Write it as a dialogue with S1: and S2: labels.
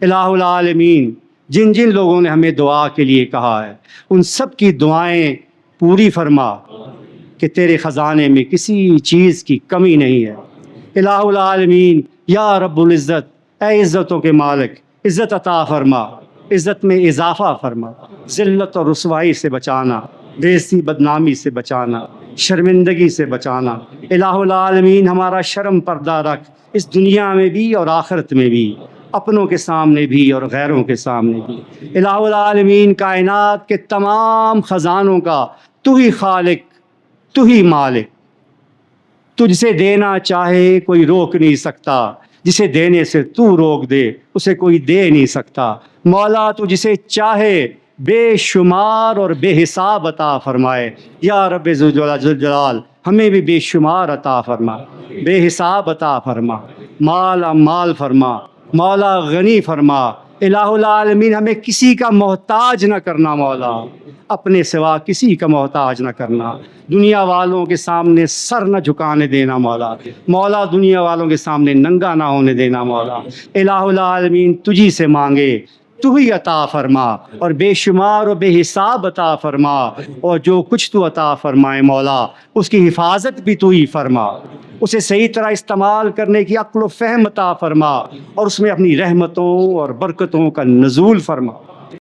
S1: الہ العالمین جن جن لوگوں نے ہمیں دعا کے لیے کہا ہے ان سب کی دعائیں پوری فرما کہ تیرے خزانے میں کسی چیز کی کمی نہیں ہے۔ الہ العالمین یا رب العزت، اے عزتوں کے مالک، عزت عطا فرما، عزت میں اضافہ فرما، ذلت اور رسوائی سے بچانا، بےعزتی بدنامی سے بچانا، شرمندگی سے بچانا۔ الہ العالمین ہمارا شرم پردہ رکھ، اس دنیا میں بھی اور آخرت میں بھی، اپنوں کے سامنے بھی اور غیروں کے سامنے بھی۔ الہ العالمین کائنات کے تمام خزانوں کا تو ہی خالق، تو ہی مالک، تجھ سے دینا چاہے کوئی روک نہیں سکتا، جسے دینے سے تو روک دے اسے کوئی دے نہیں سکتا۔ مولا تو جسے چاہے بے شمار اور بے حساب عطا فرمائے۔ یا رب ذوالجلال ہمیں بھی بے شمار عطا فرما، بے حساب عطا فرما، مال فرما، مولا غنی فرما۔ الہ العالمین ہمیں کسی کا محتاج نہ کرنا مولا، اپنے سوا کسی کا محتاج نہ کرنا۔ دنیا والوں کے سامنے سر نہ جھکانے دینا مولا، دنیا والوں کے سامنے ننگا نہ ہونے دینا مولا۔ الہ العالمین تجھی سے مانگے تو ہی عطا فرما، اور بے شمار و بے حساب عطا فرما، اور جو کچھ تو عطا فرمائے مولا اس کی حفاظت بھی تو ہی فرما، اسے صحیح طرح استعمال کرنے کی عقل و فہم عطا فرما، اور اس میں اپنی رحمتوں اور برکتوں کا نزول فرما۔